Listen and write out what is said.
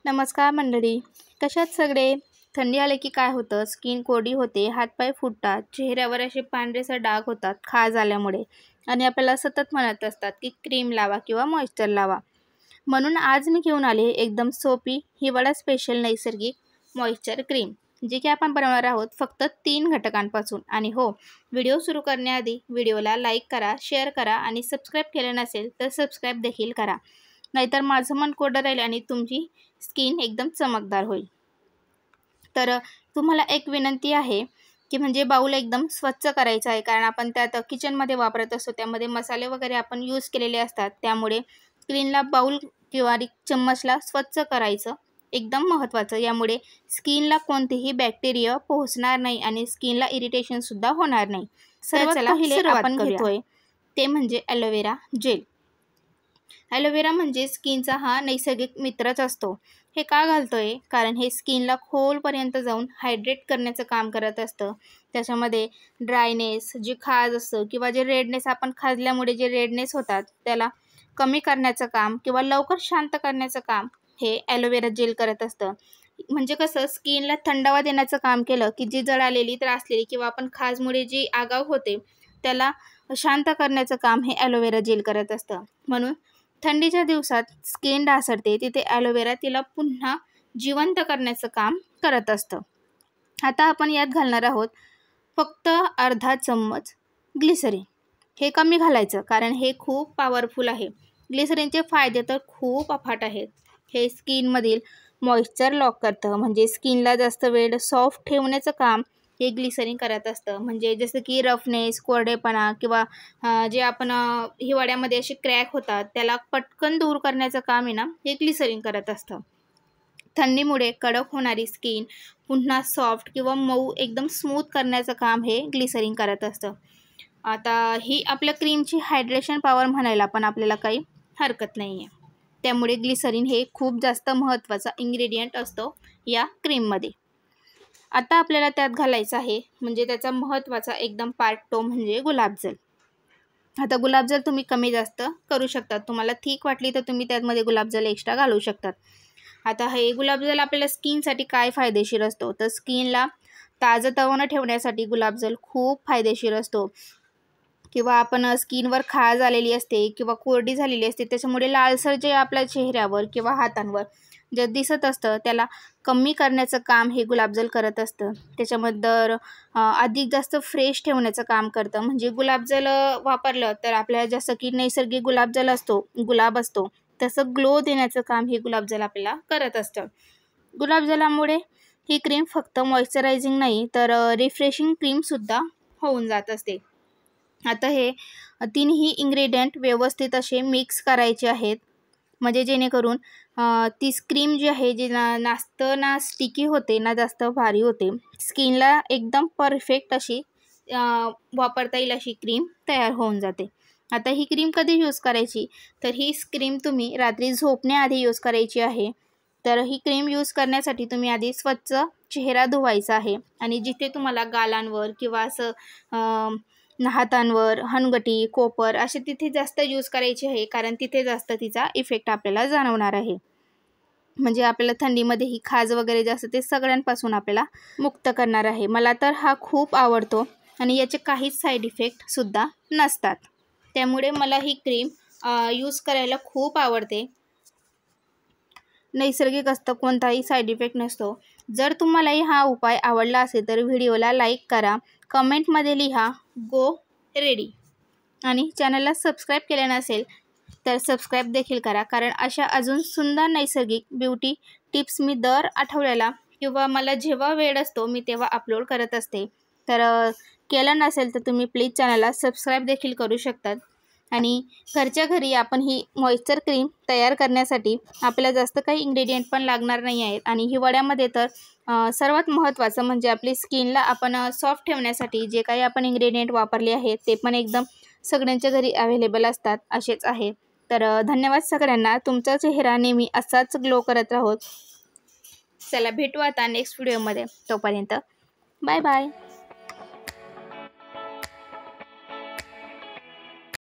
नमस्कार मंडळी, कशात सगळे? थंडी आले की काय होतं, स्किन कोरडी होते, हातपाय फुटतात, चेहऱ्यावर असे पांढरेसर डाग होतात खाज आल्यामुळे आणि आपल्याला सतत म्हणत असतात की क्रीम लावा किंवा मॉइश्चर लावा. म्हणून आज मी घेऊन आले एकदम सोपी हिवाळा स्पेशल नैसर्गिक मॉइश्चर क्रीम, जी की आपण बनवणार आहोत फक्त 3 घटकांपासून. आणि हो, व्हिडिओ सुरू करण्याआधी व्हिडिओला लाईक करा, शेअर करा आणि सबस्क्राईब केलं नसेल तर सबस्क्राईब देखील करा, नाहीतर माझं मन कोरडं राहील आणि तुमची स्किन एकदम चमकदार होईल. तर तुम्हाला एक विनंती आहे की म्हणजे बाऊल एकदम स्वच्छ करायचा आहे, कारण आपण त्यात किचनमध्ये वापरत असतो, त्यामध्ये मसाले वगैरे आपण यूज केलेले असतात. त्यामुळे क्लीनला बाऊल किंवा चम्मचला स्वच्छ करायचं एकदम महत्त्वाचं. यामुळे स्किनला कोणतेही बॅक्टेरिया पोहोचणार नाही आणि स्किनला इरिटेशनसुद्धा होणार नाही. सर्वात पहिले आपण घेतोय ते म्हणजे ॲलोवेरा जेल. ॲलोवेरा म्हणजे स्किनचा हा नैसर्गिक मित्रच असतो. हे का घालतोय? कारण हे स्किनला खोलपर्यंत जाऊन हायड्रेट करण्याचं काम करत असतं. त्याच्यामध्ये ड्रायनेस, जी खाज असतं किंवा जे रेडनेस, आपण खाजल्यामुळे जे रेडनेस होतात त्याला कमी करण्याचं काम किंवा लवकर शांत करण्याचं काम हे ॲलोवेरा जेल करत असतं. म्हणजे कसं, स्किनला थंडावा देण्याचं काम केलं की जी जळालेली, त्रासलेली किंवा आपण खाजमुळे जी आगाव होते त्याला शांत करण्याचं काम हे ॲलोवेरा जेल करत असतं. म्हणून थंडीच्या दिवसात स्किन ढासळते, तिथे ॲलोवेरा तिला पुन्हा जिवंत करण्याचं काम करत असतं. आता आपण यात घालणार आहोत फक्त अर्धा चम्मच ग्लिसरीन. हे कमी घालायचं कारण हे खूप पॉवरफुल आहे. ग्लिसरीनचे फायदे तर खूप अफाट आहेत. हे स्किनमधील मॉइश्चर लॉक करतं, म्हणजे स्किनला जास्त वेळ सॉफ्ट ठेवण्याचं काम हे ग्लिसरीन करत असतं. म्हणजे जसं की रफनेस, कोरडेपणा किंवा जे आपण हिवाळ्यामध्ये असे क्रॅक होतात त्याला पटकन दूर करण्याचं काम आहे ना, हे ग्लिसरीन करत असतं. थंडीमुळे कडक होणारी स्किन पुन्हा सॉफ्ट किंवा मऊ एकदम स्मूथ करण्याचं काम हे ग्लिसरीन करत असतं. आता ही आपल्या क्रीमची हायड्रेशन पॉवर म्हणायला पण आपल्याला काही हरकत नाही आहे. त्यामुळे ग्लिसरीन हे खूप जास्त महत्त्वाचा इन्ग्रेडियंट असतो या क्रीममध्ये. आता आपल्याला त्यात घालायचं आहे म्हणजे त्याचा महत्त्वाचा एकदम पार्ट, तो म्हणजे गुलाबजल. आता गुलाबजल तुम्ही कमी जास्त करू शकतात. तुम्हाला थिक वाटली तर तुम्ही त्यामध्ये गुलाबजल एक्स्ट्रा घालू शकतात. आता हे गुलाबजल आपल्याला स्किनसाठी काय फायदेशीर असतो, तर स्किनला ताजंतवानं ठेवण्यासाठी गुलाबजल खूप फायदेशीर असतो. किंवा आपण स्किनवर खाज आलेली असते किंवा कोरडी झालेली असते, त्याच्यामुळे लालसर जे आपल्या चेहऱ्यावर किंवा हातांवर जे दिसत असतं त्याला कमी करण्याचं काम हे गुलाबजल करत असतं. त्याच्यामध्ये अधिक जास्त फ्रेश ठेवण्याचं काम करतं. म्हणजे गुलाबजल वापरलं तर आपल्याला जसं की नैसर्गिक गुलाबजल असतो, गुलाब असतो, तसं ग्लो देण्याचं काम हे गुलाबजल आपल्याला करत असतं. गुलाबजलामुळे ही क्रीम फक्त मॉइश्चरायझिंग नाही तर रिफ्रेशिंग क्रीमसुद्धा होऊन जात असते. आता हे तिन्ही इन्ग्रेडियंट व्यवस्थित असे मिक्स करायचे आहेत, म्हणजे जेणेकरून ती क्रीम जी आहे जी जास्त ना स्टिकी होते ना जास्त भारी होते. स्किनला एकदम परफेक्ट अशी वापरता येईल अशी क्रीम तयार होऊन जाते. आता ही क्रीम कधी यूज करायची, तर ही क्रीम तुम्ही रात्री झोपण्याआधी यूज करायची आहे. तर ही क्रीम यूज करण्यासाठी तुम्ही आधी स्वच्छ चेहरा धुवायचा आहे आणि जिथे तुम्हाला गालांवर किंवा असं हातांवर, हनगटी, कोपर असे तिथे जास्त यूज करायची आहे, कारण तिथे जास्त तिचा इफेक्ट आपल्याला जाणवणार आहे. म्हणजे आपल्याला थंडीमध्ये ही खाज वगैरे जास्त ते सगळ्यांपासून आपल्याला मुक्त करणार आहे. मला तर हा खूप आवडतो आणि याचे काहीच साईड इफेक्टसुद्धा नसतात. त्यामुळे मला ही क्रीम यूज करायला खूप आवडते. नैसर्गिक असतं, कोणताही साईड इफेक्ट नसतो. जर तुम्हालाही हा उपाय आवडला असेल तर व्हिडिओला लाईक करा, कमेंटमध्ये लिहा गो रेडी आणि चॅनलला सबस्क्राईब केले नसेल तर सबस्क्राईब देखील करा, कारण अशा अजून सुंदर नैसर्गिक ब्युटी टिप्स मी दर आठवड्याला किंवा मला जेव्हा वेळ असतो मी तेव्हा अपलोड करत असते. तर केलं नसेल तर तुम्ही प्लीज चॅनलला सबस्क्राईब देखील करू शकतात. आणि घरच्या घरी आपण ही मॉइश्चर क्रीम तयार करण्यासाठी आपल्याला जास्त काही इन्ग्रेडियंट पण लागणार नाही आहेत. आणि हिवाळ्यामध्ये तर सर्वात महत्त्वाचं म्हणजे आपली स्किनला आपण सॉफ्ट ठेवण्यासाठी जे काही आपण इन्ग्रेडियंट वापरले आहेत ते पण एकदम सगळ्यांच्या घरी अवेलेबल असतात असेच आहे. तर धन्यवाद सगळ्यांना. तुमचा चेहरा नेहमी असाच ग्लो करत राहोत. चला भेटू आता नेक्स्ट व्हिडिओमध्ये. तोपर्यंत बाय बाय.